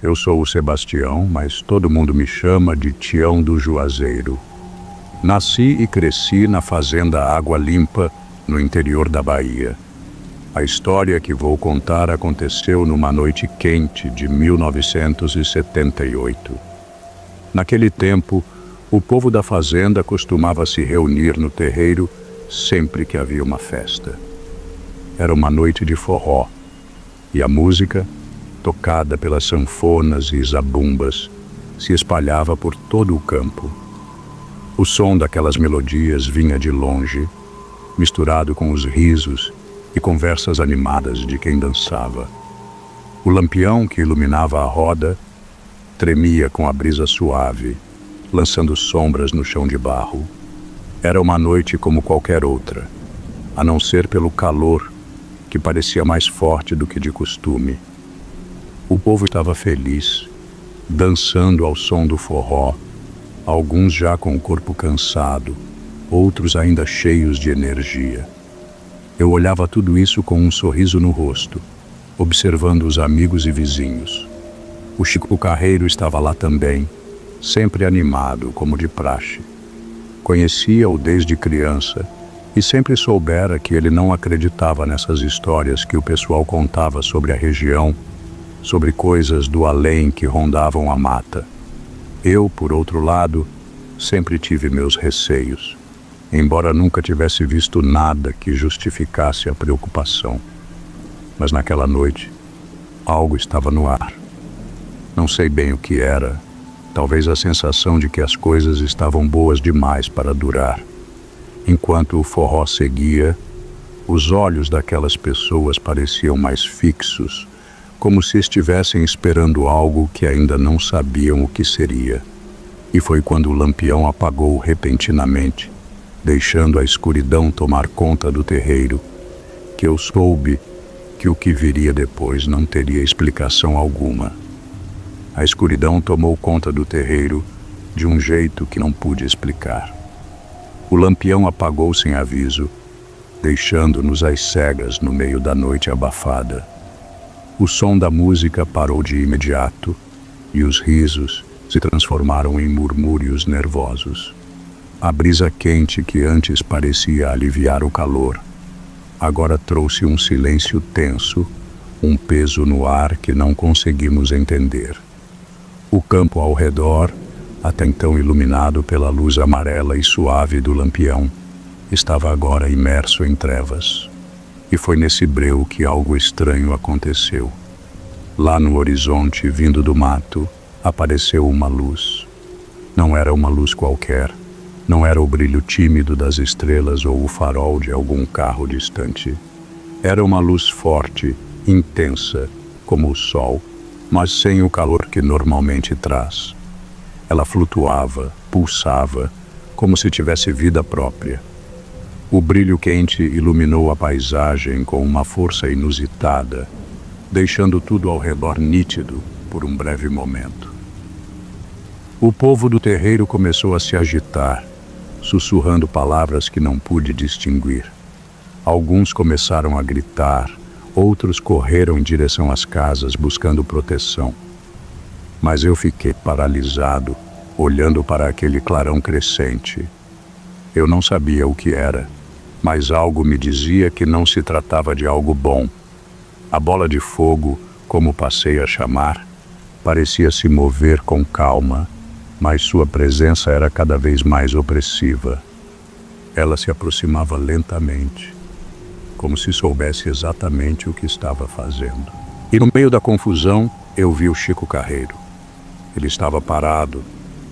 Eu sou o Sebastião, mas todo mundo me chama de Tião do Juazeiro. Nasci e cresci na fazenda Água Limpa, no interior da Bahia. A história que vou contar aconteceu numa noite quente de 1978. Naquele tempo, o povo da fazenda costumava se reunir no terreiro sempre que havia uma festa. Era uma noite de forró, e a música, tocada pelas sanfonas e zabumbas, se espalhava por todo o campo. O som daquelas melodias vinha de longe, misturado com os risos e conversas animadas de quem dançava. O lampião que iluminava a roda tremia com a brisa suave, lançando sombras no chão de barro. Era uma noite como qualquer outra, a não ser pelo calor, que parecia mais forte do que de costume. O povo estava feliz, dançando ao som do forró, alguns já com o corpo cansado, outros ainda cheios de energia. Eu olhava tudo isso com um sorriso no rosto, observando os amigos e vizinhos. O Chico Carreiro estava lá também, sempre animado, como de praxe. Conhecia-o desde criança e sempre soubera que ele não acreditava nessas histórias que o pessoal contava sobre a região, sobre coisas do além que rondavam a mata. Eu, por outro lado, sempre tive meus receios, embora nunca tivesse visto nada que justificasse a preocupação. Mas naquela noite, algo estava no ar. Não sei bem o que era, talvez a sensação de que as coisas estavam boas demais para durar. Enquanto o forró seguia, os olhos daquelas pessoas pareciam mais fixos, como se estivessem esperando algo que ainda não sabiam o que seria. E foi quando o lampião apagou repentinamente, deixando a escuridão tomar conta do terreiro, que eu soube que o que viria depois não teria explicação alguma. A escuridão tomou conta do terreiro de um jeito que não pude explicar. O lampião apagou sem aviso, deixando-nos às cegas no meio da noite abafada. O som da música parou de imediato e os risos se transformaram em murmúrios nervosos. A brisa quente que antes parecia aliviar o calor, agora trouxe um silêncio tenso, um peso no ar que não conseguimos entender. O campo ao redor, até então iluminado pela luz amarela e suave do lampião, estava agora imerso em trevas. E foi nesse breu que algo estranho aconteceu. Lá no horizonte, vindo do mato, apareceu uma luz. Não era uma luz qualquer. Não era o brilho tímido das estrelas ou o farol de algum carro distante. Era uma luz forte, intensa, como o sol, mas sem o calor que normalmente traz. Ela flutuava, pulsava, como se tivesse vida própria. O brilho quente iluminou a paisagem com uma força inusitada, deixando tudo ao redor nítido por um breve momento. O povo do terreiro começou a se agitar, sussurrando palavras que não pude distinguir. Alguns começaram a gritar, outros correram em direção às casas buscando proteção. Mas eu fiquei paralisado, olhando para aquele clarão crescente. Eu não sabia o que era, mas algo me dizia que não se tratava de algo bom. A bola de fogo, como passei a chamar, parecia se mover com calma, mas sua presença era cada vez mais opressiva. Ela se aproximava lentamente, como se soubesse exatamente o que estava fazendo. E no meio da confusão, eu vi o Chico Carreiro. Ele estava parado,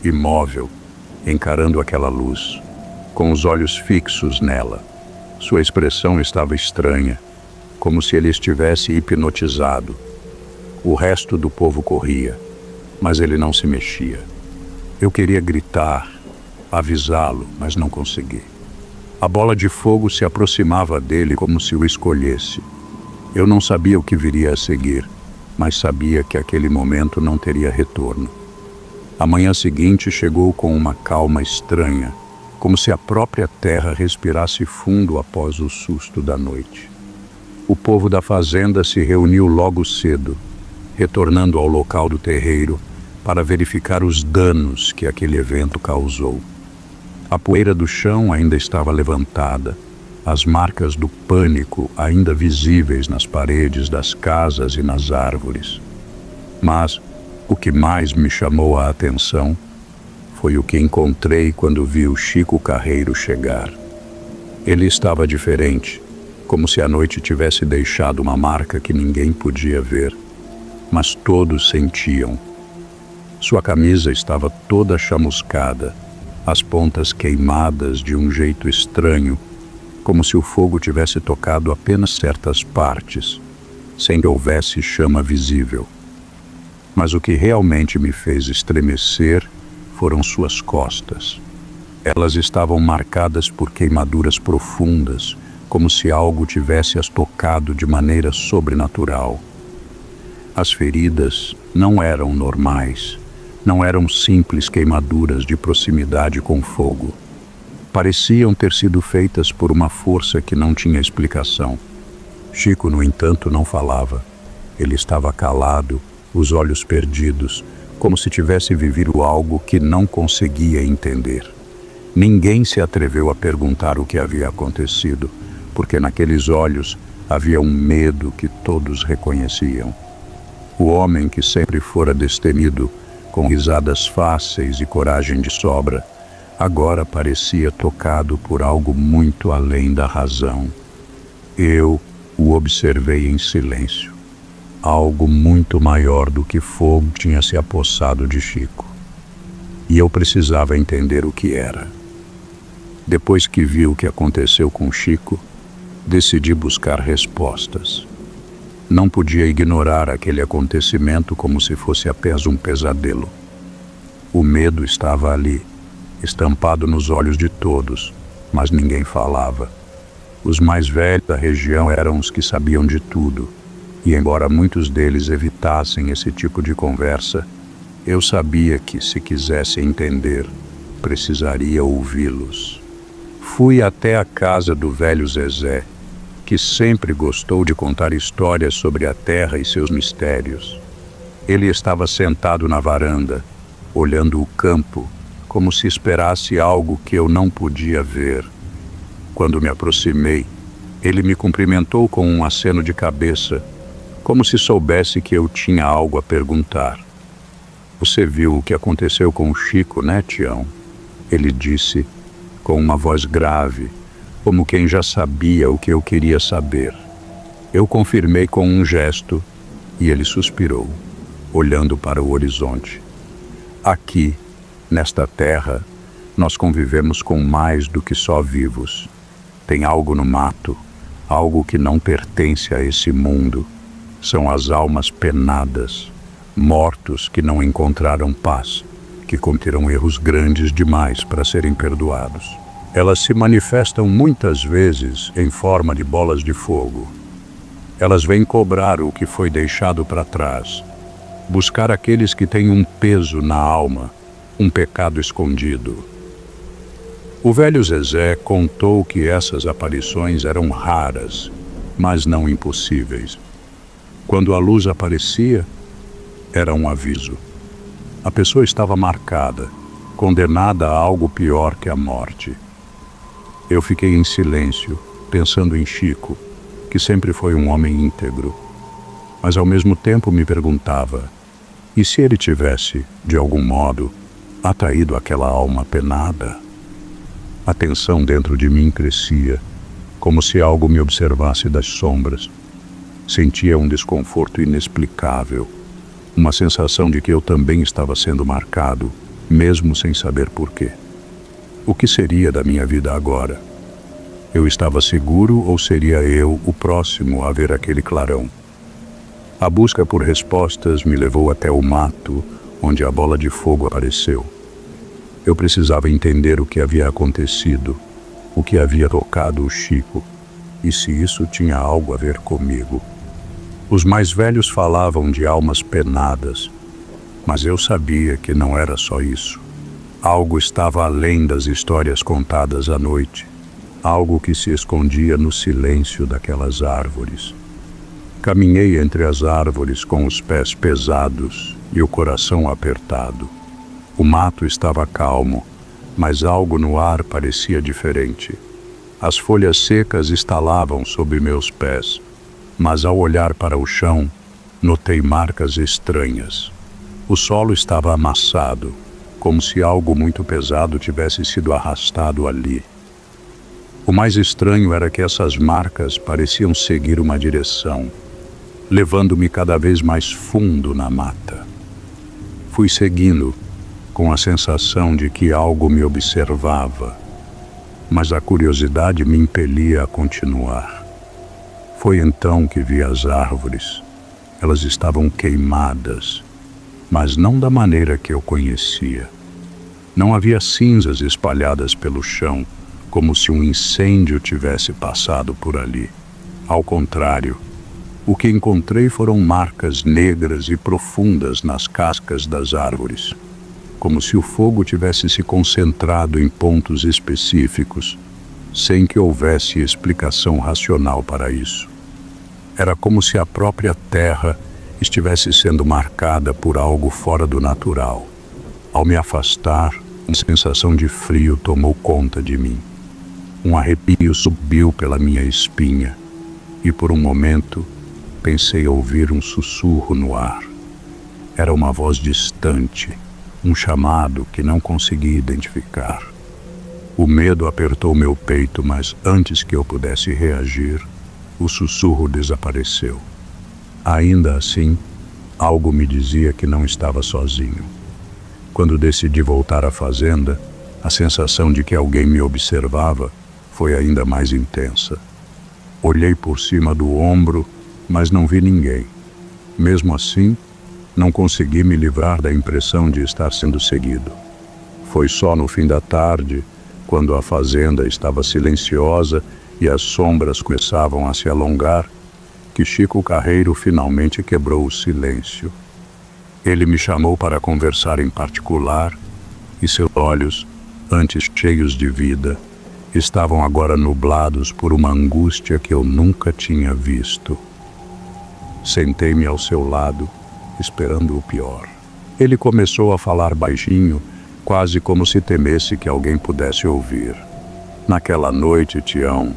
imóvel, encarando aquela luz, com os olhos fixos nela. Sua expressão estava estranha, como se ele estivesse hipnotizado. O resto do povo corria, mas ele não se mexia. Eu queria gritar, avisá-lo, mas não consegui. A bola de fogo se aproximava dele como se o escolhesse. Eu não sabia o que viria a seguir, mas sabia que aquele momento não teria retorno. A manhã seguinte chegou com uma calma estranha, como se a própria terra respirasse fundo após o susto da noite. O povo da fazenda se reuniu logo cedo, retornando ao local do terreiro para verificar os danos que aquele evento causou. A poeira do chão ainda estava levantada, as marcas do pânico ainda visíveis nas paredes das casas e nas árvores. Mas o que mais me chamou a atenção foi o que encontrei quando vi o Chico Carreiro chegar. Ele estava diferente, como se a noite tivesse deixado uma marca que ninguém podia ver, mas todos sentiam. Sua camisa estava toda chamuscada, as pontas queimadas de um jeito estranho, como se o fogo tivesse tocado apenas certas partes, sem que houvesse chama visível. Mas o que realmente me fez estremecer foram suas costas. Elas estavam marcadas por queimaduras profundas, como se algo tivesse as tocado de maneira sobrenatural. As feridas não eram normais, não eram simples queimaduras de proximidade com fogo. Pareciam ter sido feitas por uma força que não tinha explicação. Chico, no entanto, não falava. Ele estava calado, os olhos perdidos, como se tivesse vivido algo que não conseguia entender. Ninguém se atreveu a perguntar o que havia acontecido, porque naqueles olhos havia um medo que todos reconheciam. O homem que sempre fora destemido, com risadas fáceis e coragem de sobra, agora parecia tocado por algo muito além da razão. Eu o observei em silêncio. Algo muito maior do que fogo tinha se apossado de Chico. E eu precisava entender o que era. Depois que vi o que aconteceu com Chico, decidi buscar respostas. Não podia ignorar aquele acontecimento como se fosse apenas um pesadelo. O medo estava ali, estampado nos olhos de todos, mas ninguém falava. Os mais velhos da região eram os que sabiam de tudo, e embora muitos deles evitassem esse tipo de conversa, eu sabia que, se quisesse entender, precisaria ouvi-los. Fui até a casa do velho Zezé, que sempre gostou de contar histórias sobre a terra e seus mistérios. Ele estava sentado na varanda, olhando o campo, como se esperasse algo que eu não podia ver. Quando me aproximei, ele me cumprimentou com um aceno de cabeça, como se soubesse que eu tinha algo a perguntar. "Você viu o que aconteceu com o Chico, né, Tião?" Ele disse, com uma voz grave, como quem já sabia o que eu queria saber. Eu confirmei com um gesto e ele suspirou, olhando para o horizonte. Aqui, nesta terra, nós convivemos com mais do que só vivos. Tem algo no mato, algo que não pertence a esse mundo. São as almas penadas, mortos que não encontraram paz, que cometeram erros grandes demais para serem perdoados. Elas se manifestam muitas vezes em forma de bolas de fogo. Elas vêm cobrar o que foi deixado para trás, buscar aqueles que têm um peso na alma, um pecado escondido. O velho Zezé contou que essas aparições eram raras, mas não impossíveis. Quando a luz aparecia, era um aviso. A pessoa estava marcada, condenada a algo pior que a morte. Eu fiquei em silêncio, pensando em Chico, que sempre foi um homem íntegro. Mas ao mesmo tempo me perguntava, e se ele tivesse, de algum modo, atraído aquela alma penada? A tensão dentro de mim crescia, como se algo me observasse das sombras. Sentia um desconforto inexplicável, uma sensação de que eu também estava sendo marcado, mesmo sem saber porquê. O que seria da minha vida agora? Eu estava seguro ou seria eu o próximo a ver aquele clarão? A busca por respostas me levou até o mato, onde a bola de fogo apareceu. Eu precisava entender o que havia acontecido, o que havia tocado o Chico, e se isso tinha algo a ver comigo. Os mais velhos falavam de almas penadas, mas eu sabia que não era só isso. Algo estava além das histórias contadas à noite, algo que se escondia no silêncio daquelas árvores. Caminhei entre as árvores com os pés pesados e o coração apertado. O mato estava calmo, mas algo no ar parecia diferente. As folhas secas estalavam sob meus pés, mas ao olhar para o chão, notei marcas estranhas. O solo estava amassado, como se algo muito pesado tivesse sido arrastado ali. O mais estranho era que essas marcas pareciam seguir uma direção, levando-me cada vez mais fundo na mata. Fui seguindo, com a sensação de que algo me observava, mas a curiosidade me impelia a continuar. Foi então que vi as árvores. Elas estavam queimadas, mas não da maneira que eu conhecia. Não havia cinzas espalhadas pelo chão, como se um incêndio tivesse passado por ali. Ao contrário, o que encontrei foram marcas negras e profundas nas cascas das árvores, como se o fogo tivesse se concentrado em pontos específicos, sem que houvesse explicação racional para isso. Era como se a própria terra estivesse sendo marcada por algo fora do natural. Ao me afastar, uma sensação de frio tomou conta de mim. Um arrepio subiu pela minha espinha e, por um momento, pensei ouvir um sussurro no ar. Era uma voz distante, um chamado que não consegui identificar. O medo apertou meu peito, mas antes que eu pudesse reagir, o sussurro desapareceu. Ainda assim, algo me dizia que não estava sozinho. Quando decidi voltar à fazenda, a sensação de que alguém me observava foi ainda mais intensa. Olhei por cima do ombro, mas não vi ninguém. Mesmo assim, não consegui me livrar da impressão de estar sendo seguido. Foi só no fim da tarde, quando a fazenda estava silenciosa e as sombras começavam a se alongar, que Chico Carreiro finalmente quebrou o silêncio. Ele me chamou para conversar em particular, e seus olhos, antes cheios de vida, estavam agora nublados por uma angústia que eu nunca tinha visto. Sentei-me ao seu lado, esperando o pior. Ele começou a falar baixinho, quase como se temesse que alguém pudesse ouvir. Naquela noite, Tião,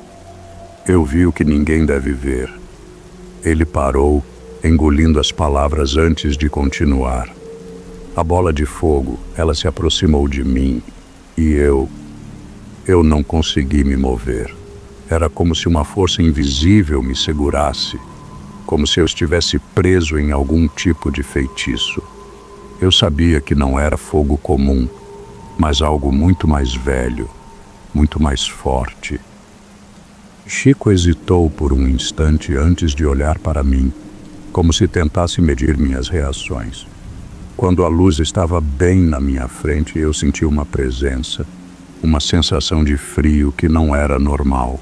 eu vi o que ninguém deve ver. Ele parou, engolindo as palavras antes de continuar. A bola de fogo, ela se aproximou de mim, e eu não consegui me mover. Era como se uma força invisível me segurasse, como se eu estivesse preso em algum tipo de feitiço. Eu sabia que não era fogo comum, mas algo muito mais velho, muito mais forte. Chico hesitou por um instante antes de olhar para mim, como se tentasse medir minhas reações. Quando a luz estava bem na minha frente, eu senti uma presença, uma sensação de frio que não era normal.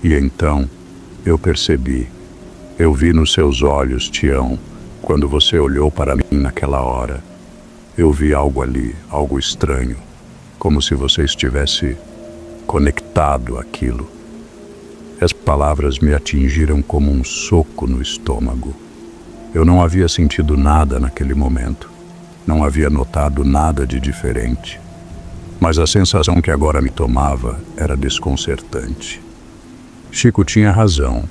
E então, eu percebi. Eu vi nos seus olhos, Tião, quando você olhou para mim naquela hora. Eu vi algo ali, algo estranho, como se você estivesse conectado àquilo. As palavras me atingiram como um soco no estômago. Eu não havia sentido nada naquele momento. Não havia notado nada de diferente. Mas a sensação que agora me tomava era desconcertante. Chico tinha razão.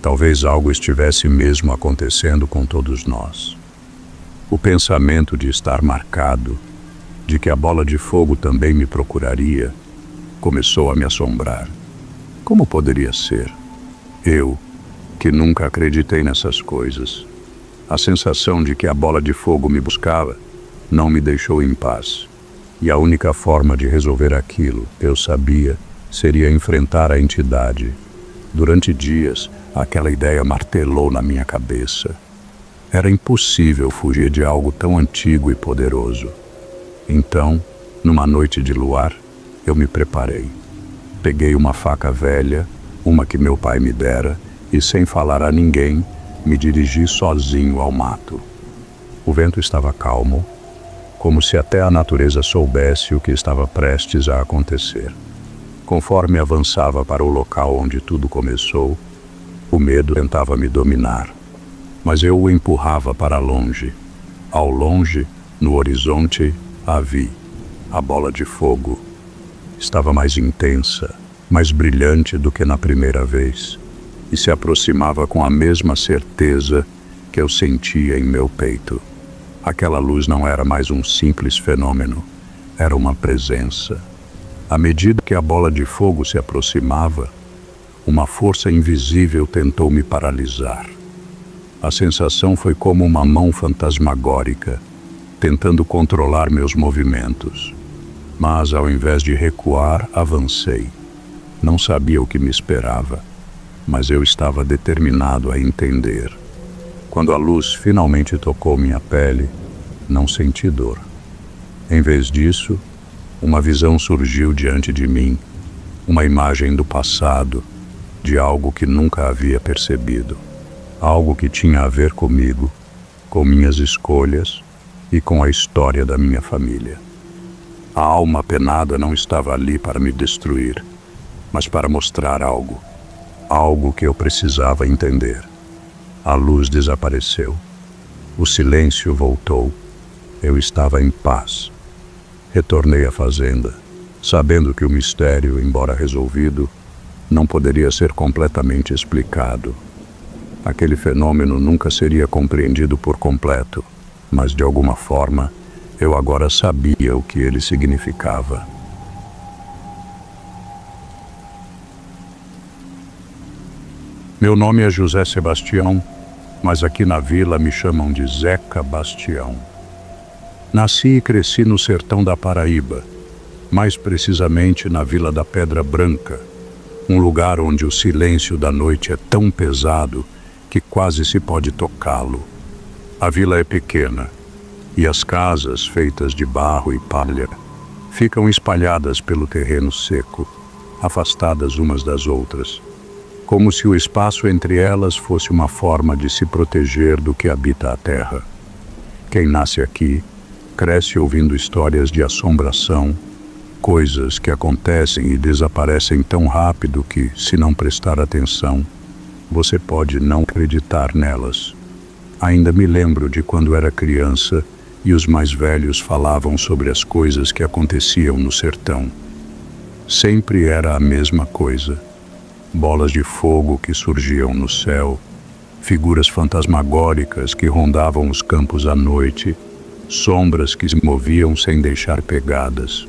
Talvez algo estivesse mesmo acontecendo com todos nós. O pensamento de estar marcado, de que a bola de fogo também me procuraria, começou a me assombrar. Como poderia ser? Eu, que nunca acreditei nessas coisas. A sensação de que a bola de fogo me buscava não me deixou em paz. E a única forma de resolver aquilo, eu sabia, seria enfrentar a entidade. Durante dias, aquela ideia martelou na minha cabeça. Era impossível fugir de algo tão antigo e poderoso. Então, numa noite de luar, eu me preparei. Peguei uma faca velha, uma que meu pai me dera, e sem falar a ninguém, me dirigi sozinho ao mato. O vento estava calmo, como se até a natureza soubesse o que estava prestes a acontecer. Conforme avançava para o local onde tudo começou, O medo tentava me dominar, mas eu o empurrava para longe. Ao longe, no horizonte, a vi. A bola de fogo estava mais intensa, mais brilhante do que na primeira vez, e se aproximava com a mesma certeza que eu sentia em meu peito. Aquela luz não era mais um simples fenômeno, era uma presença. À medida que a bola de fogo se aproximava, uma força invisível tentou me paralisar. A sensação foi como uma mão fantasmagórica, tentando controlar meus movimentos. Mas, ao invés de recuar, avancei. Não sabia o que me esperava, mas eu estava determinado a entender. Quando a luz finalmente tocou minha pele, não senti dor. Em vez disso, uma visão surgiu diante de mim, uma imagem do passado, de algo que nunca havia percebido, algo que tinha a ver comigo, com minhas escolhas e com a história da minha família. A alma penada não estava ali para me destruir, mas para mostrar algo, algo que eu precisava entender. A luz desapareceu, o silêncio voltou, eu estava em paz. Retornei à fazenda, sabendo que o mistério, embora resolvido, não poderia ser completamente explicado. Aquele fenômeno nunca seria compreendido por completo, mas de alguma forma eu agora sabia o que ele significava. Meu nome é José Sebastião, mas aqui na vila me chamam de Zeca Bastião. Nasci e cresci no sertão da Paraíba, mais precisamente na Vila da Pedra Branca, um lugar onde o silêncio da noite é tão pesado que quase se pode tocá-lo. A vila é pequena, e as casas, feitas de barro e palha, ficam espalhadas pelo terreno seco, afastadas umas das outras, como se o espaço entre elas fosse uma forma de se proteger do que habita a terra. Quem nasce aqui, cresce ouvindo histórias de assombração, coisas que acontecem e desaparecem tão rápido que, se não prestar atenção, você pode não acreditar nelas. Ainda me lembro de quando era criança e os mais velhos falavam sobre as coisas que aconteciam no sertão. Sempre era a mesma coisa. Bolas de fogo que surgiam no céu, figuras fantasmagóricas que rondavam os campos à noite, sombras que se moviam sem deixar pegadas.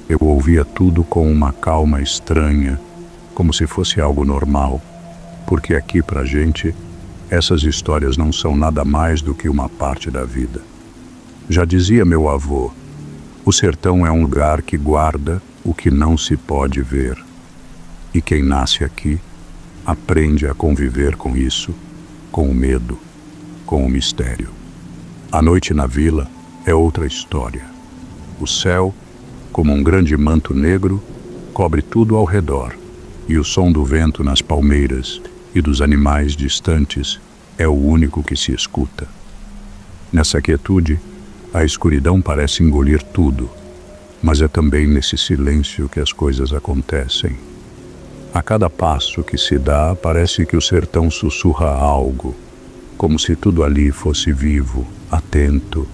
Eu ouvia tudo com uma calma estranha, como se fosse algo normal, porque aqui pra gente, essas histórias não são nada mais do que uma parte da vida. Já dizia meu avô, o sertão é um lugar que guarda o que não se pode ver. E quem nasce aqui, aprende a conviver com isso, com o medo, com o mistério. A noite na vila é outra história. O céu, como um grande manto negro, cobre tudo ao redor, e o som do vento nas palmeiras e dos animais distantes é o único que se escuta. Nessa quietude, a escuridão parece engolir tudo, mas é também nesse silêncio que as coisas acontecem. A cada passo que se dá, parece que o sertão sussurra algo, como se tudo ali fosse vivo, atento,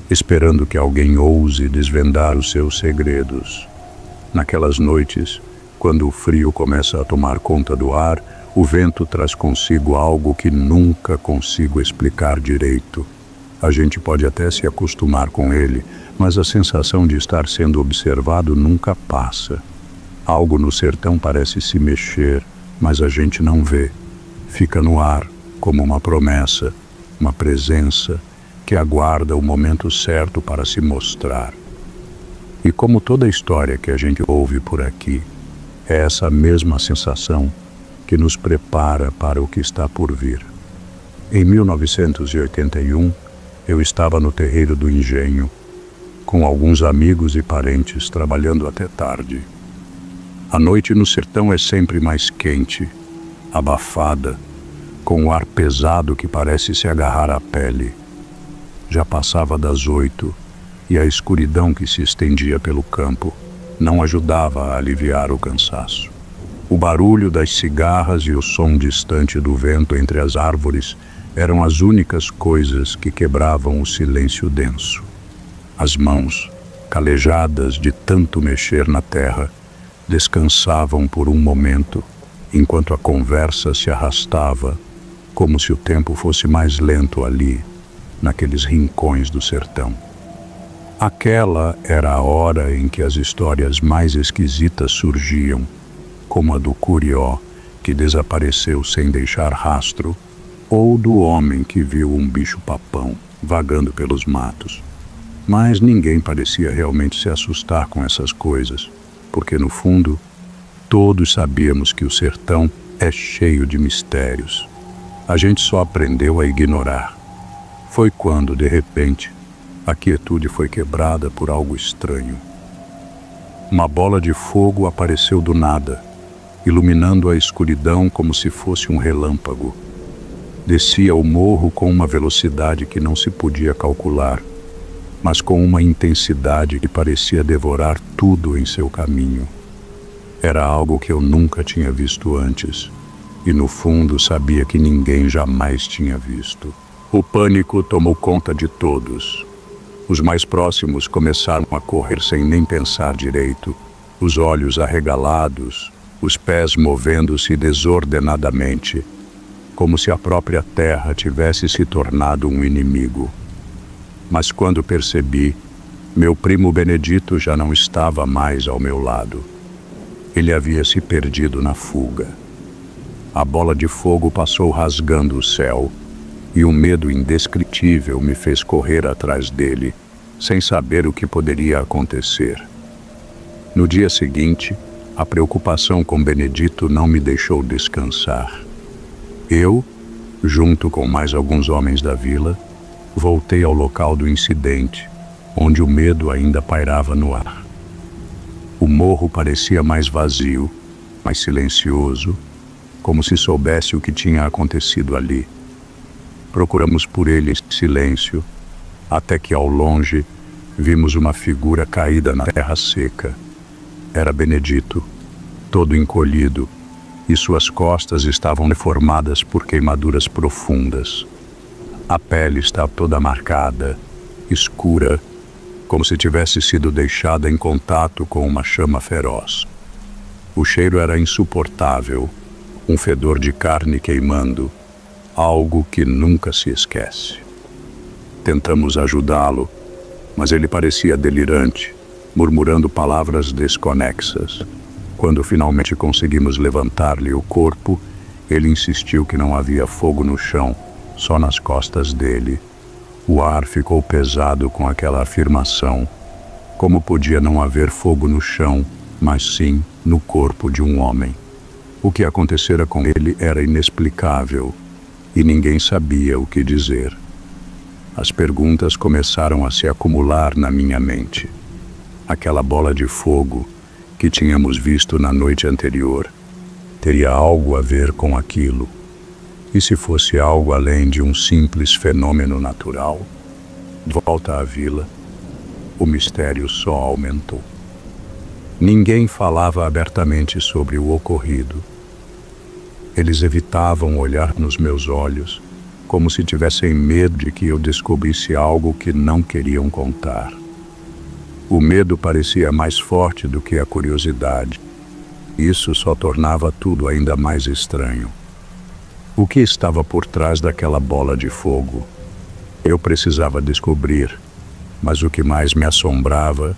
esperando que alguém ouse desvendar os seus segredos. Naquelas noites, quando o frio começa a tomar conta do ar, o vento traz consigo algo que nunca consigo explicar direito. A gente pode até se acostumar com ele, mas a sensação de estar sendo observado nunca passa. Algo no sertão parece se mexer, mas a gente não vê. Fica no ar, como uma promessa, uma presença que aguarda o momento certo para se mostrar. E como toda história que a gente ouve por aqui, é essa mesma sensação que nos prepara para o que está por vir. Em 1981, eu estava no terreiro do engenho, com alguns amigos e parentes trabalhando até tarde. A noite no sertão é sempre mais quente, abafada, com o ar pesado que parece se agarrar à pele. Já passava das 8 e a escuridão que se estendia pelo campo não ajudava a aliviar o cansaço. O barulho das cigarras e o som distante do vento entre as árvores eram as únicas coisas que quebravam o silêncio denso. As mãos, calejadas de tanto mexer na terra, descansavam por um momento, enquanto a conversa se arrastava, como se o tempo fosse mais lento ali, naqueles rincões do sertão. Aquela era a hora em que as histórias mais esquisitas surgiam, como a do curió, que desapareceu sem deixar rastro, ou do homem que viu um bicho-papão vagando pelos matos. Mas ninguém parecia realmente se assustar com essas coisas, porque no fundo, todos sabíamos que o sertão é cheio de mistérios. A gente só aprendeu a ignorar. Foi quando, de repente, a quietude foi quebrada por algo estranho. Uma bola de fogo apareceu do nada, iluminando a escuridão como se fosse um relâmpago. Descia o morro com uma velocidade que não se podia calcular, mas com uma intensidade que parecia devorar tudo em seu caminho. Era algo que eu nunca tinha visto antes, e no fundo sabia que ninguém jamais tinha visto. O pânico tomou conta de todos. Os mais próximos começaram a correr sem nem pensar direito, os olhos arregalados, os pés movendo-se desordenadamente, como se a própria terra tivesse se tornado um inimigo. Mas quando percebi, meu primo Benedito já não estava mais ao meu lado. Ele havia se perdido na fuga. A bola de fogo passou rasgando o céu, e um medo indescritível me fez correr atrás dele, sem saber o que poderia acontecer. No dia seguinte, a preocupação com Benedito não me deixou descansar. Eu, junto com mais alguns homens da vila, voltei ao local do incidente, onde o medo ainda pairava no ar. O morro parecia mais vazio, mais silencioso, como se soubesse o que tinha acontecido ali. Procuramos por ele em silêncio, até que ao longe vimos uma figura caída na terra seca. Era Benedito, todo encolhido, e suas costas estavam deformadas por queimaduras profundas. A pele estava toda marcada, escura, como se tivesse sido deixada em contato com uma chama feroz. O cheiro era insuportável, um fedor de carne queimando, algo que nunca se esquece. Tentamos ajudá-lo, mas ele parecia delirante, murmurando palavras desconexas. Quando finalmente conseguimos levantar-lhe o corpo, ele insistiu que não havia fogo no chão, só nas costas dele. O ar ficou pesado com aquela afirmação. Como podia não haver fogo no chão, mas sim no corpo de um homem? O que acontecera com ele era inexplicável, e ninguém sabia o que dizer. As perguntas começaram a se acumular na minha mente. Aquela bola de fogo que tínhamos visto na noite anterior teria algo a ver com aquilo? E se fosse algo além de um simples fenômeno natural? De volta à vila, o mistério só aumentou. Ninguém falava abertamente sobre o ocorrido. Eles evitavam olhar nos meus olhos, como se tivessem medo de que eu descobrisse algo que não queriam contar. O medo parecia mais forte do que a curiosidade. Isso só tornava tudo ainda mais estranho. O que estava por trás daquela bola de fogo? Eu precisava descobrir, mas o que mais me assombrava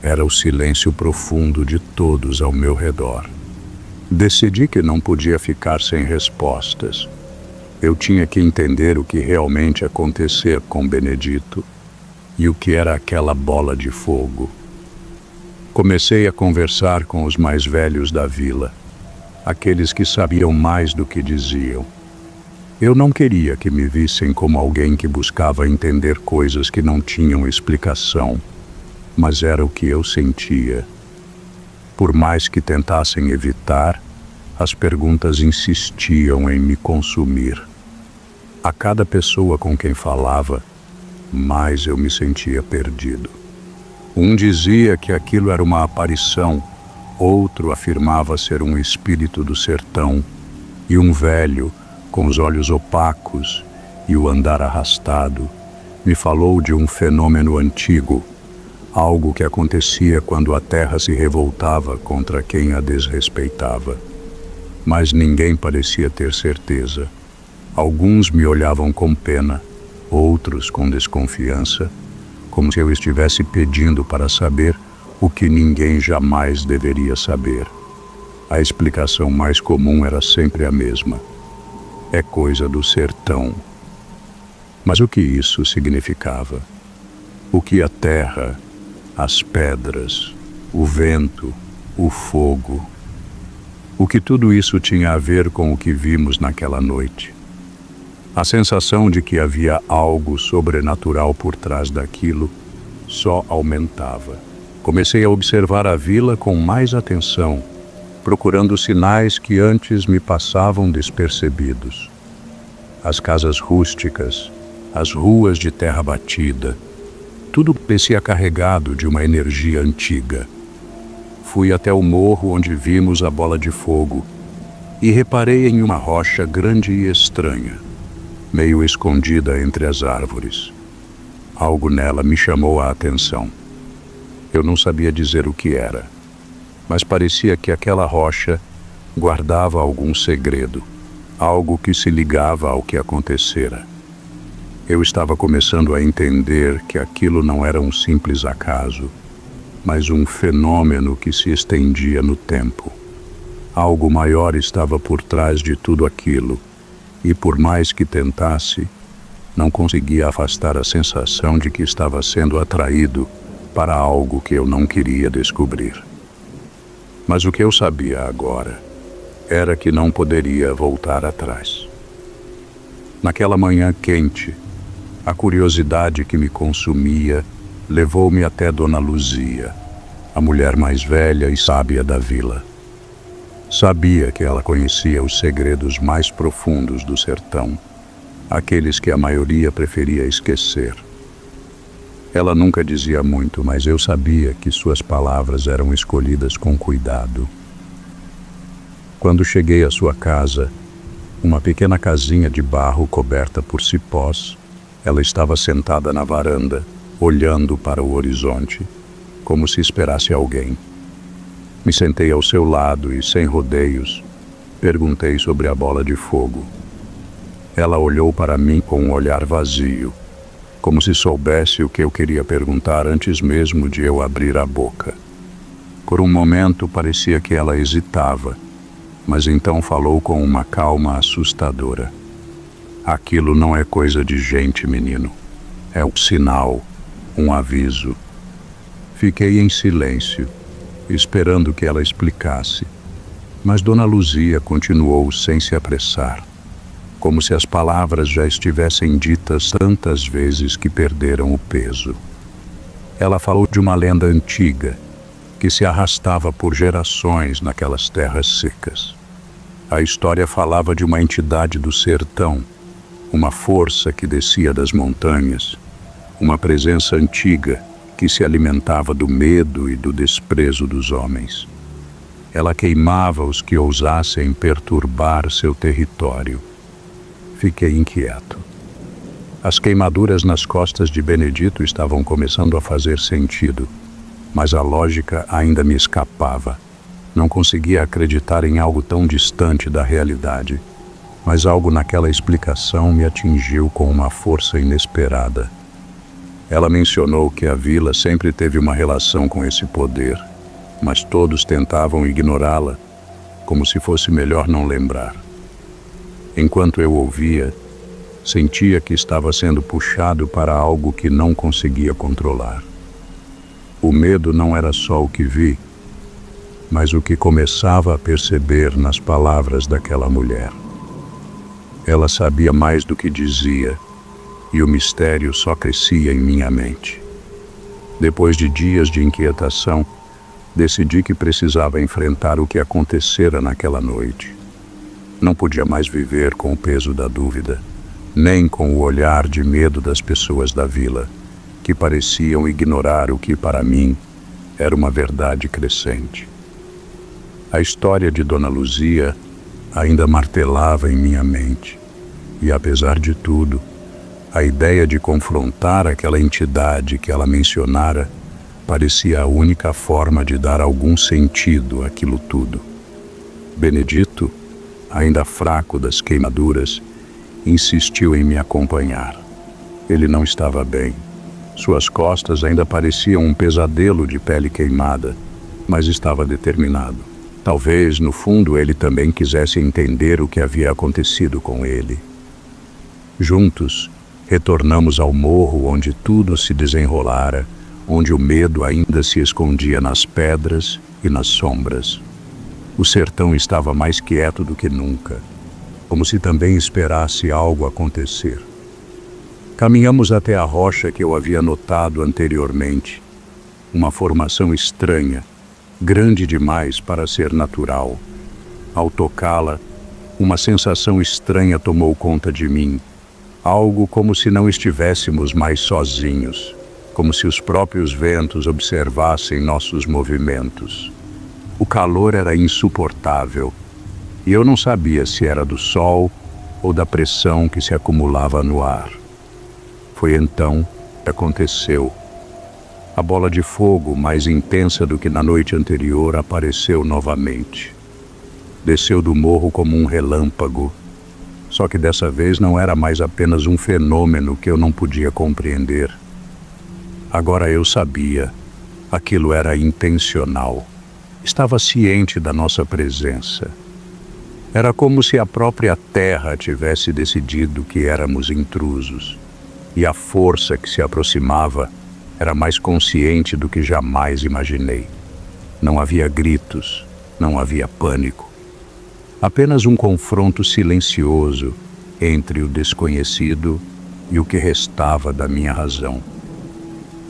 era o silêncio profundo de todos ao meu redor. Decidi que não podia ficar sem respostas. Eu tinha que entender o que realmente acontecia com Benedito e o que era aquela bola de fogo. Comecei a conversar com os mais velhos da vila, aqueles que sabiam mais do que diziam. Eu não queria que me vissem como alguém que buscava entender coisas que não tinham explicação, mas era o que eu sentia. Por mais que tentassem evitar, as perguntas insistiam em me consumir. A cada pessoa com quem falava, mais eu me sentia perdido. Um dizia que aquilo era uma aparição, Outro afirmava ser um espírito do sertão, e um velho, com os olhos opacos e o andar arrastado, me falou de um fenômeno antigo, algo que acontecia quando a terra se revoltava contra quem a desrespeitava. Mas ninguém parecia ter certeza. Alguns me olhavam com pena, outros com desconfiança, como se eu estivesse pedindo para saber o que ninguém jamais deveria saber. A explicação mais comum era sempre a mesma: é coisa do sertão. Mas o que isso significava? O que a terra, as pedras, o vento, o fogo, o que tudo isso tinha a ver com o que vimos naquela noite? A sensação de que havia algo sobrenatural por trás daquilo só aumentava. Comecei a observar a vila com mais atenção, procurando sinais que antes me passavam despercebidos. As casas rústicas, as ruas de terra batida, tudo parecia carregado de uma energia antiga. Fui até o morro onde vimos a bola de fogo e reparei em uma rocha grande e estranha, meio escondida entre as árvores. Algo nela me chamou a atenção. Eu não sabia dizer o que era, mas parecia que aquela rocha guardava algum segredo, algo que se ligava ao que acontecera. Eu estava começando a entender que aquilo não era um simples acaso, mas um fenômeno que se estendia no tempo. Algo maior estava por trás de tudo aquilo, e por mais que tentasse, não conseguia afastar a sensação de que estava sendo atraído para algo que eu não queria descobrir. Mas o que eu sabia agora era que não poderia voltar atrás. Naquela manhã quente, a curiosidade que me consumia levou-me até Dona Luzia, a mulher mais velha e sábia da vila. Sabia que ela conhecia os segredos mais profundos do sertão, aqueles que a maioria preferia esquecer. Ela nunca dizia muito, mas eu sabia que suas palavras eram escolhidas com cuidado. Quando cheguei à sua casa, uma pequena casinha de barro coberta por cipós, ela estava sentada na varanda, olhando para o horizonte, como se esperasse alguém. Me sentei ao seu lado e, sem rodeios, perguntei sobre a bola de fogo. Ela olhou para mim com um olhar vazio, como se soubesse o que eu queria perguntar antes mesmo de eu abrir a boca. Por um momento parecia que ela hesitava, mas então falou com uma calma assustadora. Aquilo não é coisa de gente, menino. É um sinal, um aviso. Fiquei em silêncio, esperando que ela explicasse, mas Dona Luzia continuou sem se apressar, como se as palavras já estivessem ditas tantas vezes que perderam o peso. Ela falou de uma lenda antiga, que se arrastava por gerações naquelas terras secas. A história falava de uma entidade do sertão, uma força que descia das montanhas, uma presença antiga que se alimentava do medo e do desprezo dos homens. Ela queimava os que ousassem perturbar seu território. Fiquei inquieto. As queimaduras nas costas de Benedito estavam começando a fazer sentido, mas a lógica ainda me escapava. Não conseguia acreditar em algo tão distante da realidade, mas algo naquela explicação me atingiu com uma força inesperada. Ela mencionou que a vila sempre teve uma relação com esse poder, mas todos tentavam ignorá-la, como se fosse melhor não lembrar. Enquanto eu ouvia, sentia que estava sendo puxado para algo que não conseguia controlar. O medo não era só o que vi, mas o que começava a perceber nas palavras daquela mulher. Ela sabia mais do que dizia, e o mistério só crescia em minha mente. Depois de dias de inquietação, decidi que precisava enfrentar o que acontecera naquela noite. Não podia mais viver com o peso da dúvida, nem com o olhar de medo das pessoas da vila, que pareciam ignorar o que, para mim, era uma verdade crescente. A história de Dona Luzia ainda martelava em minha mente, e apesar de tudo, a ideia de confrontar aquela entidade que ela mencionara parecia a única forma de dar algum sentido àquilo tudo. Benedito, ainda fraco das queimaduras, insistiu em me acompanhar. Ele não estava bem. Suas costas ainda pareciam um pesadelo de pele queimada, mas estava determinado. Talvez, no fundo, ele também quisesse entender o que havia acontecido com ele. Juntos, retornamos ao morro onde tudo se desenrolara, onde o medo ainda se escondia nas pedras e nas sombras. O sertão estava mais quieto do que nunca, como se também esperasse algo acontecer. Caminhamos até a rocha que eu havia notado anteriormente. Uma formação estranha, grande demais para ser natural. Ao tocá-la, uma sensação estranha tomou conta de mim. Algo como se não estivéssemos mais sozinhos, como se os próprios ventos observassem nossos movimentos. O calor era insuportável, e eu não sabia se era do sol ou da pressão que se acumulava no ar. Foi então que aconteceu. A bola de fogo, mais intensa do que na noite anterior, apareceu novamente. Desceu do morro como um relâmpago. Só que dessa vez não era mais apenas um fenômeno que eu não podia compreender. Agora eu sabia. Aquilo era intencional. Estava ciente da nossa presença. Era como se a própria terra tivesse decidido que éramos intrusos. E a força que se aproximava era mais consciente do que jamais imaginei. Não havia gritos, não havia pânico. Apenas um confronto silencioso entre o desconhecido e o que restava da minha razão.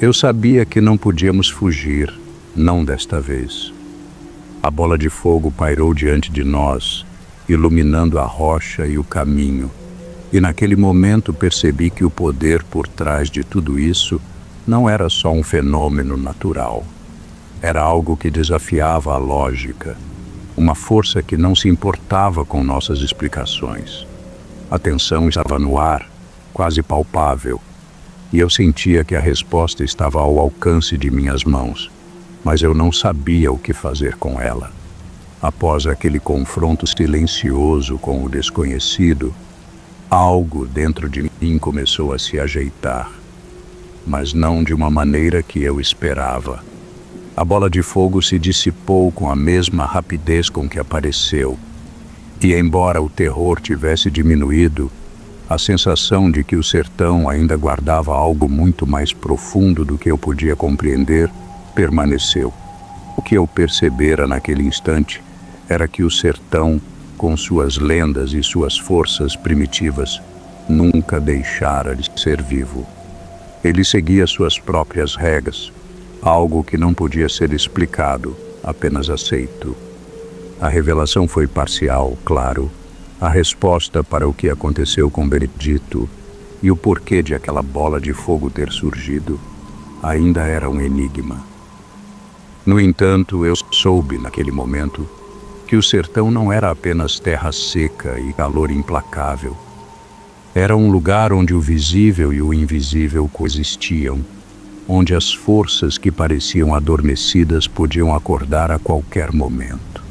Eu sabia que não podíamos fugir, não desta vez. A bola de fogo pairou diante de nós, iluminando a rocha e o caminho. E naquele momento percebi que o poder por trás de tudo isso não era só um fenômeno natural. Era algo que desafiava a lógica, uma força que não se importava com nossas explicações. A tensão estava no ar, quase palpável, e eu sentia que a resposta estava ao alcance de minhas mãos, mas eu não sabia o que fazer com ela. Após aquele confronto silencioso com o desconhecido, algo dentro de mim começou a se ajeitar, mas não de uma maneira que eu esperava. A bola de fogo se dissipou com a mesma rapidez com que apareceu, e embora o terror tivesse diminuído, a sensação de que o sertão ainda guardava algo muito mais profundo do que eu podia compreender permaneceu. O que eu percebera naquele instante era que o sertão, com suas lendas e suas forças primitivas, nunca deixara de ser vivo. Ele seguia suas próprias regras, algo que não podia ser explicado, apenas aceito. A revelação foi parcial, claro. A resposta para o que aconteceu com Benedito e o porquê de aquela bola de fogo ter surgido ainda era um enigma. No entanto, eu soube naquele momento que o sertão não era apenas terra seca e calor implacável. Era um lugar onde o visível e o invisível coexistiam, onde as forças que pareciam adormecidas podiam acordar a qualquer momento.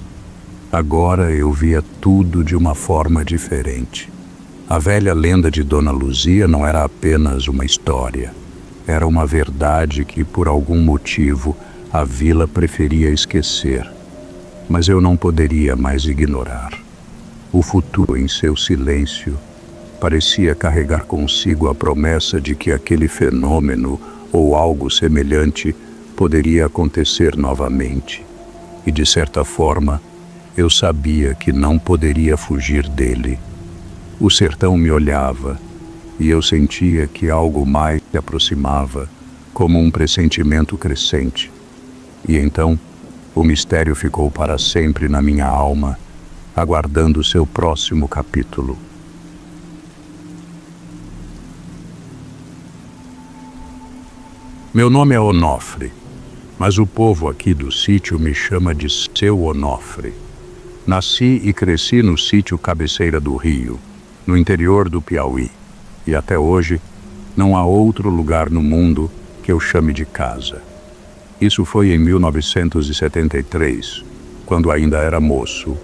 Agora eu via tudo de uma forma diferente. A velha lenda de Dona Luzia não era apenas uma história. Era uma verdade que, por algum motivo, a vila preferia esquecer. Mas eu não poderia mais ignorar. O futuro, em seu silêncio, parecia carregar consigo a promessa de que aquele fenômeno ou algo semelhante poderia acontecer novamente. E, de certa forma, eu sabia que não poderia fugir dele. O sertão me olhava, e eu sentia que algo mais se aproximava, como um pressentimento crescente. E então, o mistério ficou para sempre na minha alma, aguardando seu próximo capítulo. Meu nome é Onofre. mas o povo aqui do sítio me chama de Seu Onofre. Nasci e cresci no sítio Cabeceira do Rio, no interior do Piauí, e até hoje não há outro lugar no mundo que eu chame de casa. Isso foi em 1973, quando ainda era moço,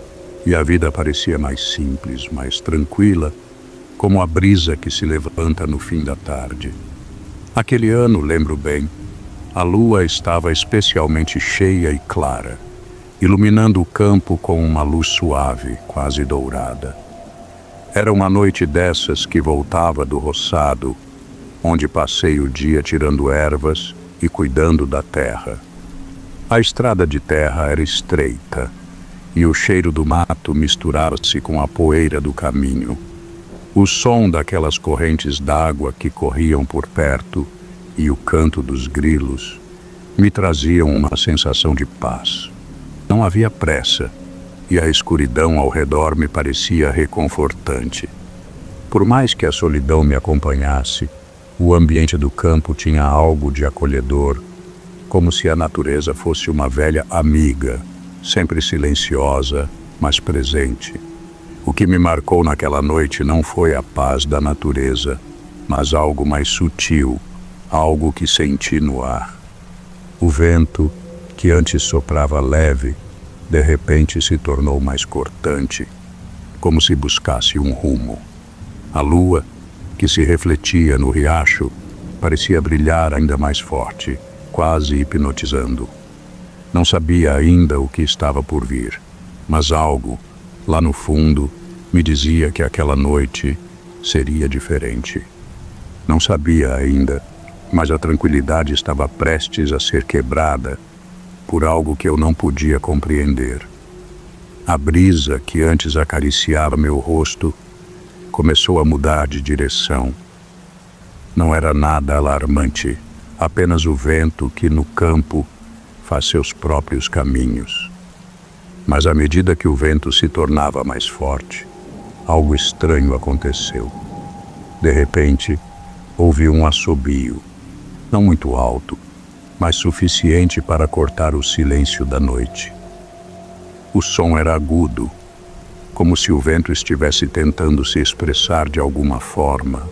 e a vida parecia mais simples, mais tranquila, como a brisa que se levanta no fim da tarde. Aquele ano, lembro bem, a lua estava especialmente cheia e clara, iluminando o campo com uma luz suave, quase dourada. Era uma noite dessas que voltava do roçado, onde passei o dia tirando ervas e cuidando da terra. A estrada de terra era estreita, e o cheiro do mato misturava-se com a poeira do caminho. O som daquelas correntes d'água que corriam por perto e o canto dos grilos me traziam uma sensação de paz. Não havia pressa, e a escuridão ao redor me parecia reconfortante. Por mais que a solidão me acompanhasse, o ambiente do campo tinha algo de acolhedor, como se a natureza fosse uma velha amiga, sempre silenciosa, mas presente. O que me marcou naquela noite não foi a paz da natureza, mas algo mais sutil, algo que senti no ar. O vento, que antes soprava leve, de repente se tornou mais cortante, como se buscasse um rumo. A lua, que se refletia no riacho, parecia brilhar ainda mais forte, quase hipnotizando. Não sabia ainda o que estava por vir, mas algo, lá no fundo, me dizia que aquela noite seria diferente. Não sabia ainda, mas a tranquilidade estava prestes a ser quebrada por algo que eu não podia compreender. A brisa que antes acariciava meu rosto começou a mudar de direção. Não era nada alarmante, apenas o vento que no campo faz seus próprios caminhos. Mas à medida que o vento se tornava mais forte, algo estranho aconteceu. De repente, houve um assobio, não muito alto, mas suficiente para cortar o silêncio da noite. O som era agudo, como se o vento estivesse tentando se expressar de alguma forma,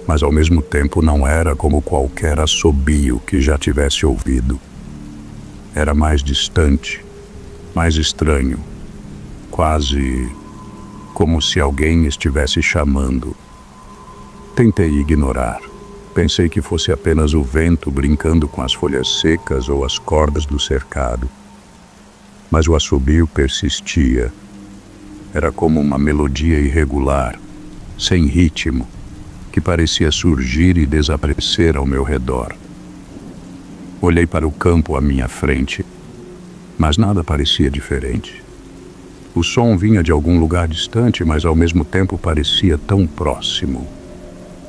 mas ao mesmo tempo não era como qualquer assobio que já tivesse ouvido. Era mais distante, mais estranho, quase como se alguém estivesse chamando. Tentei ignorar. Pensei que fosse apenas o vento brincando com as folhas secas ou as cordas do cercado. Mas o assobio persistia. Era como uma melodia irregular, sem ritmo, que parecia surgir e desaparecer ao meu redor. Olhei para o campo à minha frente, mas nada parecia diferente. O som vinha de algum lugar distante, mas ao mesmo tempo parecia tão próximo,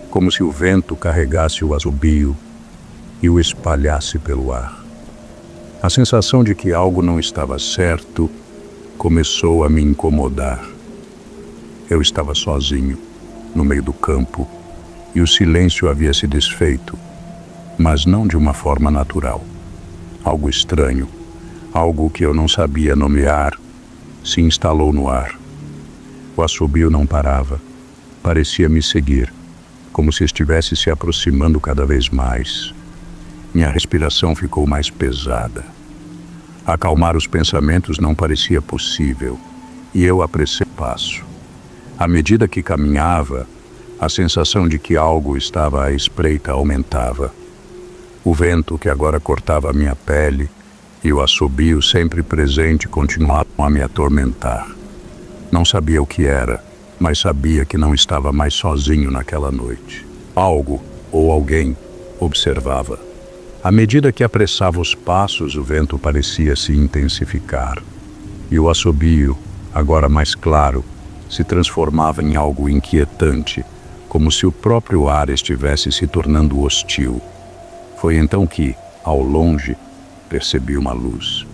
como se o vento carregasse o assobio e o espalhasse pelo ar. A sensação de que algo não estava certo começou a me incomodar. Eu estava sozinho, no meio do campo, e o silêncio havia se desfeito, mas não de uma forma natural. Algo estranho, algo que eu não sabia nomear, se instalou no ar. O assobio não parava, parecia me seguir, como se estivesse se aproximando cada vez mais. Minha respiração ficou mais pesada. Acalmar os pensamentos não parecia possível, e eu apressei o passo. À medida que caminhava, a sensação de que algo estava à espreita aumentava. O vento que agora cortava a minha pele e o assobio sempre presente continuavam a me atormentar. Não sabia o que era, mas sabia que não estava mais sozinho naquela noite. Algo, ou alguém, observava. À medida que apressava os passos, o vento parecia se intensificar, e o assobio, agora mais claro, se transformava em algo inquietante, como se o próprio ar estivesse se tornando hostil. Foi então que, ao longe, percebi uma luz.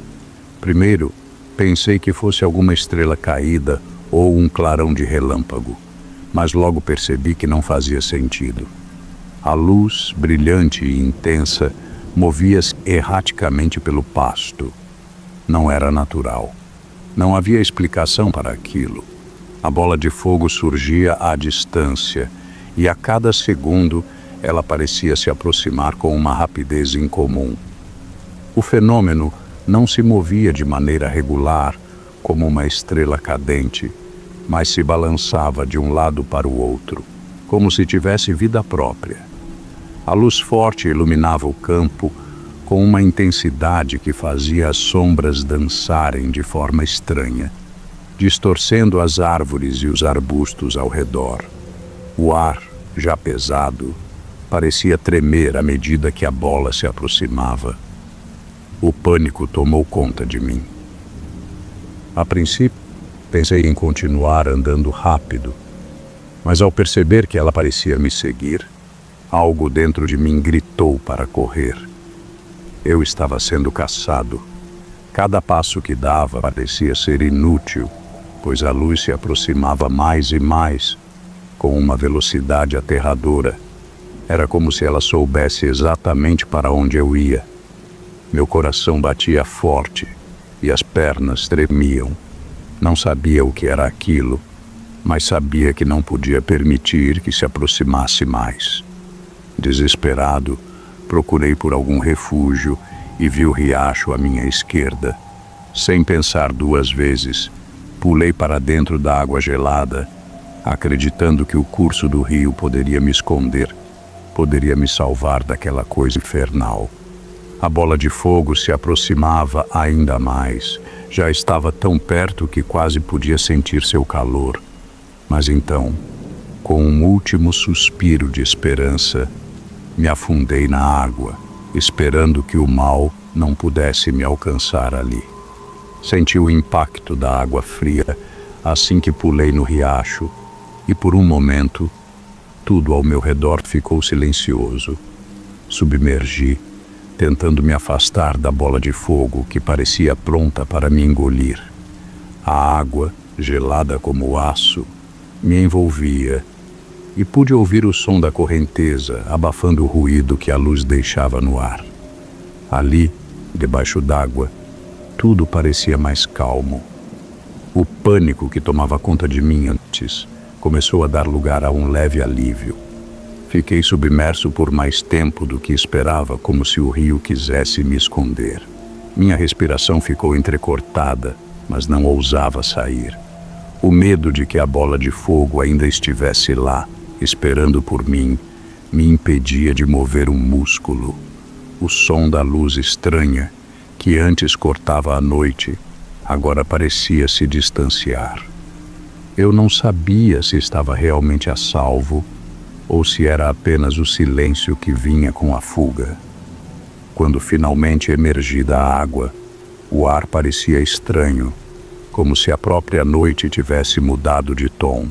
Primeiro, pensei que fosse alguma estrela caída ou um clarão de relâmpago, mas logo percebi que não fazia sentido. A luz, brilhante e intensa, movia-se erraticamente pelo pasto. Não era natural. Não havia explicação para aquilo. A bola de fogo surgia à distância, e a cada segundo ela parecia se aproximar com uma rapidez incomum. O fenômeno não se movia de maneira regular, como uma estrela cadente, mas se balançava de um lado para o outro, como se tivesse vida própria. A luz forte iluminava o campo com uma intensidade que fazia as sombras dançarem de forma estranha, distorcendo as árvores e os arbustos ao redor. O ar, já pesado, parecia tremer à medida que a bola se aproximava. O pânico tomou conta de mim. A princípio, pensei em continuar andando rápido, mas ao perceber que ela parecia me seguir, algo dentro de mim gritou para correr. Eu estava sendo caçado. Cada passo que dava parecia ser inútil, pois a luz se aproximava mais e mais, com uma velocidade aterradora. Era como se ela soubesse exatamente para onde eu ia. Meu coração batia forte e as pernas tremiam. Não sabia o que era aquilo, mas sabia que não podia permitir que se aproximasse mais. Desesperado, procurei por algum refúgio e vi o riacho à minha esquerda. Sem pensar duas vezes, pulei para dentro da água gelada, acreditando que o curso do rio poderia me esconder, poderia me salvar daquela coisa infernal. A bola de fogo se aproximava ainda mais. Já estava tão perto que quase podia sentir seu calor. Mas então, com um último suspiro de esperança, me afundei na água, esperando que o mal não pudesse me alcançar ali. Senti o impacto da água fria assim que pulei no riacho, e por um momento, tudo ao meu redor ficou silencioso. Submergi, tentando me afastar da bola de fogo que parecia pronta para me engolir. A água, gelada como aço, me envolvia, e pude ouvir o som da correnteza abafando o ruído que a luz deixava no ar. Ali, debaixo d'água, tudo parecia mais calmo. O pânico que tomava conta de mim antes começou a dar lugar a um leve alívio. Fiquei submerso por mais tempo do que esperava, como se o rio quisesse me esconder. Minha respiração ficou entrecortada, mas não ousava sair. O medo de que a bola de fogo ainda estivesse lá, esperando por mim, me impedia de mover um músculo. O som da luz estranha, que antes cortava a noite, agora parecia se distanciar. Eu não sabia se estava realmente a salvo ou se era apenas o silêncio que vinha com a fuga. Quando finalmente emergi da água, o ar parecia estranho, como se a própria noite tivesse mudado de tom.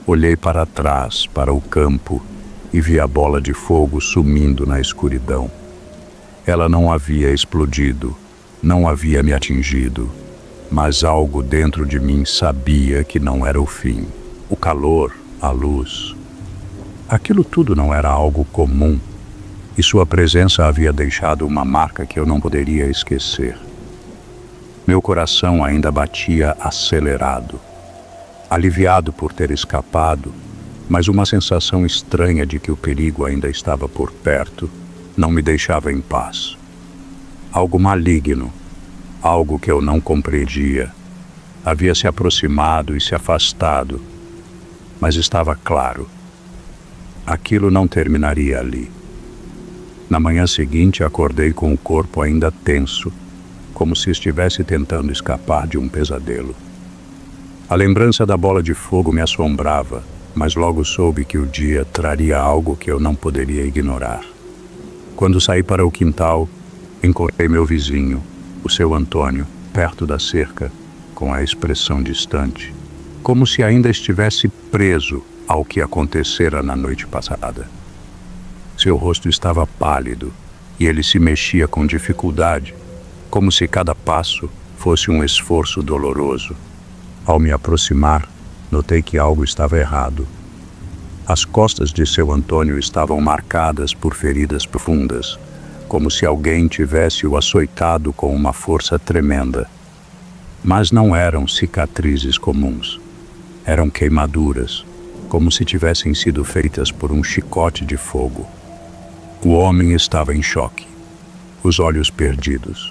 Olhei para trás, para o campo, e vi a bola de fogo sumindo na escuridão. Ela não havia explodido, não havia me atingido, mas algo dentro de mim sabia que não era o fim. O calor, a luz. Aquilo tudo não era algo comum, e sua presença havia deixado uma marca que eu não poderia esquecer. Meu coração ainda batia acelerado, aliviado por ter escapado, mas uma sensação estranha de que o perigo ainda estava por perto não me deixava em paz. Algo maligno, algo que eu não compreendia, havia se aproximado e se afastado, mas estava claro. Aquilo não terminaria ali. Na manhã seguinte, acordei com o corpo ainda tenso, como se estivesse tentando escapar de um pesadelo. A lembrança da bola de fogo me assombrava, mas logo soube que o dia traria algo que eu não poderia ignorar. Quando saí para o quintal, encontrei meu vizinho, o seu Antônio, perto da cerca, com a expressão distante, como se ainda estivesse preso ao que acontecera na noite passada. Seu rosto estava pálido e ele se mexia com dificuldade, como se cada passo fosse um esforço doloroso. Ao me aproximar, notei que algo estava errado. As costas de seu Antônio estavam marcadas por feridas profundas, como se alguém tivesse o açoitado com uma força tremenda. Mas não eram cicatrizes comuns. Eram queimaduras, como se tivessem sido feitas por um chicote de fogo. O homem estava em choque, os olhos perdidos,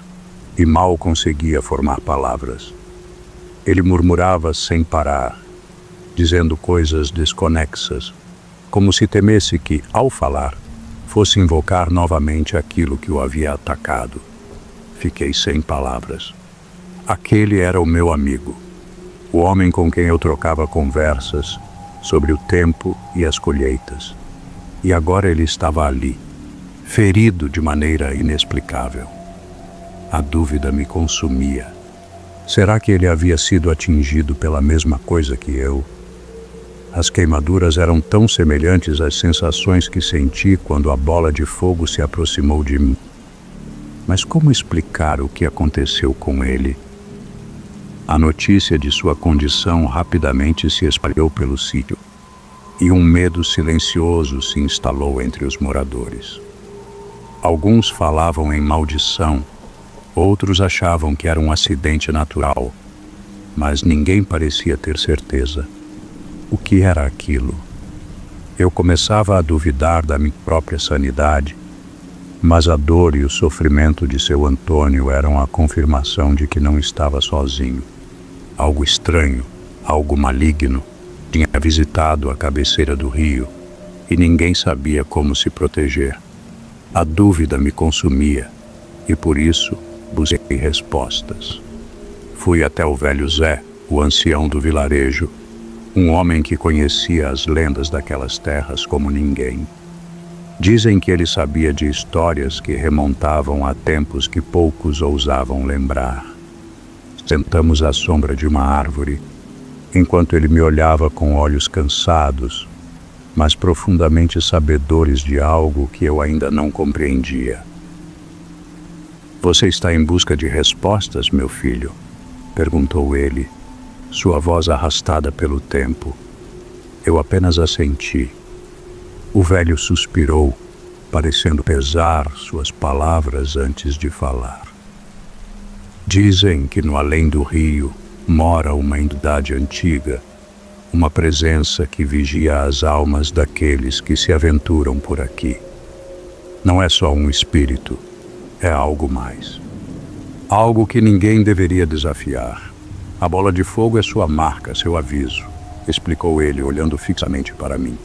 e mal conseguia formar palavras. Ele murmurava sem parar, dizendo coisas desconexas, como se temesse que, ao falar, fosse invocar novamente aquilo que o havia atacado. Fiquei sem palavras. Aquele era o meu amigo, o homem com quem eu trocava conversas sobre o tempo e as colheitas. E agora ele estava ali, ferido de maneira inexplicável. A dúvida me consumia. Será que ele havia sido atingido pela mesma coisa que eu? As queimaduras eram tão semelhantes às sensações que senti quando a bola de fogo se aproximou de mim. Mas como explicar o que aconteceu com ele? A notícia de sua condição rapidamente se espalhou pelo sítio, e um medo silencioso se instalou entre os moradores. Alguns falavam em maldição, outros achavam que era um acidente natural, mas ninguém parecia ter certeza. O que era aquilo? Eu começava a duvidar da minha própria sanidade, mas a dor e o sofrimento de seu Antônio eram a confirmação de que não estava sozinho. Algo estranho, algo maligno, tinha visitado a cabeceira do rio e ninguém sabia como se proteger. A dúvida me consumia e por isso busquei respostas. Fui até o velho Zé, o ancião do vilarejo, um homem que conhecia as lendas daquelas terras como ninguém. Dizem que ele sabia de histórias que remontavam a tempos que poucos ousavam lembrar. Sentamos à sombra de uma árvore, enquanto ele me olhava com olhos cansados, mas profundamente sabedores de algo que eu ainda não compreendia. "Você está em busca de respostas, meu filho?" perguntou ele, sua voz arrastada pelo tempo. Eu apenas assenti. O velho suspirou, parecendo pesar suas palavras antes de falar. "Dizem que no além do rio mora uma entidade antiga, uma presença que vigia as almas daqueles que se aventuram por aqui. Não é só um espírito, é algo mais. Algo que ninguém deveria desafiar. A bola de fogo é sua marca, seu aviso", explicou ele, olhando fixamente para mim.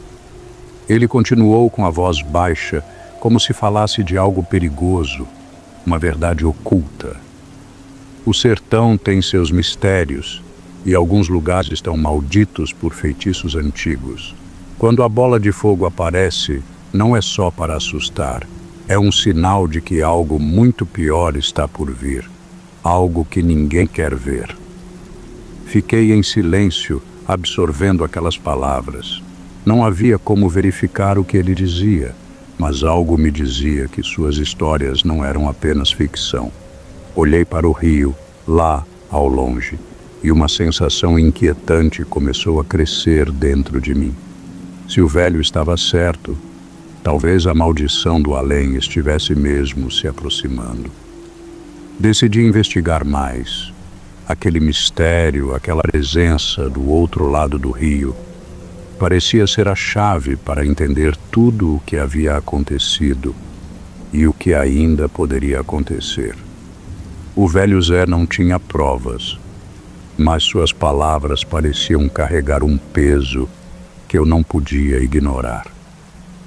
Ele continuou com a voz baixa, como se falasse de algo perigoso, uma verdade oculta. "O sertão tem seus mistérios, e alguns lugares estão malditos por feitiços antigos. Quando a bola de fogo aparece, não é só para assustar, é um sinal de que algo muito pior está por vir, algo que ninguém quer ver." Fiquei em silêncio, absorvendo aquelas palavras. Não havia como verificar o que ele dizia, mas algo me dizia que suas histórias não eram apenas ficção. Olhei para o rio, lá, ao longe, e uma sensação inquietante começou a crescer dentro de mim. Se o velho estava certo, talvez a maldição do além estivesse mesmo se aproximando. Decidi investigar mais. Aquele mistério, aquela presença do outro lado do rio, parecia ser a chave para entender tudo o que havia acontecido e o que ainda poderia acontecer. O velho Zé não tinha provas, mas suas palavras pareciam carregar um peso que eu não podia ignorar.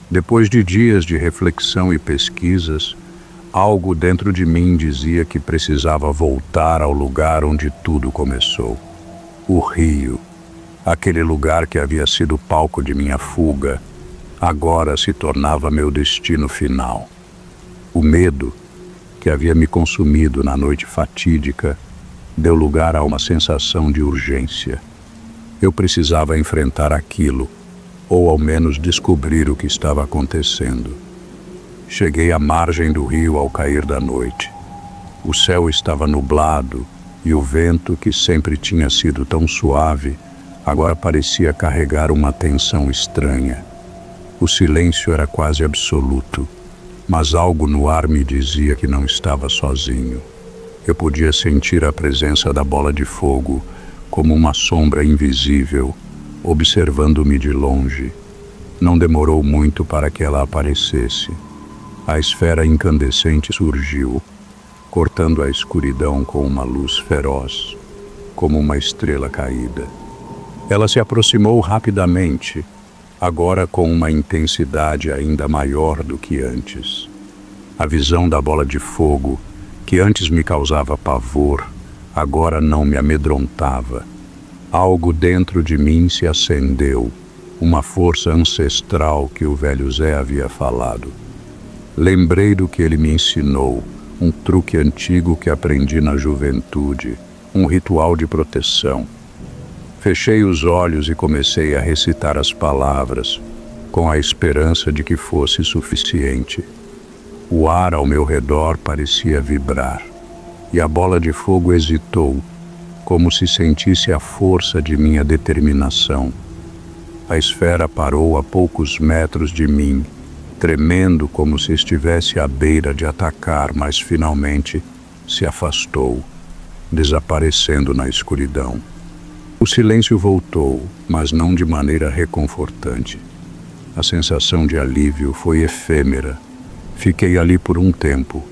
Depois de dias de reflexão e pesquisas, algo dentro de mim dizia que precisava voltar ao lugar onde tudo começou. O rio, aquele lugar que havia sido palco de minha fuga, agora se tornava meu destino final. O medo, que havia me consumido na noite fatídica, deu lugar a uma sensação de urgência. Eu precisava enfrentar aquilo, ou ao menos descobrir o que estava acontecendo. Cheguei à margem do rio ao cair da noite. O céu estava nublado e o vento, que sempre tinha sido tão suave, agora parecia carregar uma tensão estranha. O silêncio era quase absoluto. mas algo no ar me dizia que não estava sozinho. Eu podia sentir a presença da bola de fogo como uma sombra invisível, observando-me de longe. Não demorou muito para que ela aparecesse. A esfera incandescente surgiu, cortando a escuridão com uma luz feroz, como uma estrela caída. Ela se aproximou rapidamente, agora com uma intensidade ainda maior do que antes. A visão da bola de fogo, que antes me causava pavor, agora não me amedrontava. Algo dentro de mim se acendeu, uma força ancestral que o velho Zé havia falado. Lembrei do que ele me ensinou, um truque antigo que aprendi na juventude, um ritual de proteção. Fechei os olhos e comecei a recitar as palavras, com a esperança de que fosse suficiente. O ar ao meu redor parecia vibrar, e a bola de fogo hesitou, como se sentisse a força de minha determinação. A esfera parou a poucos metros de mim, tremendo como se estivesse à beira de atacar, mas finalmente se afastou, desaparecendo na escuridão. O silêncio voltou, mas não de maneira reconfortante. A sensação de alívio foi efêmera. Fiquei ali por um tempo,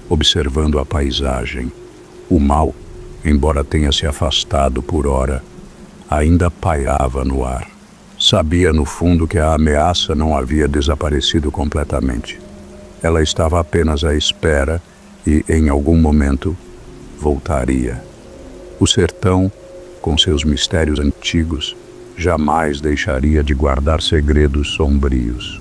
observando a paisagem. O mal, embora tenha se afastado por ora, ainda pairava no ar. Sabia no fundo que a ameaça não havia desaparecido completamente. Ela estava apenas à espera e, em algum momento, voltaria. O sertão, com seus mistérios antigos, jamais deixaria de guardar segredos sombrios.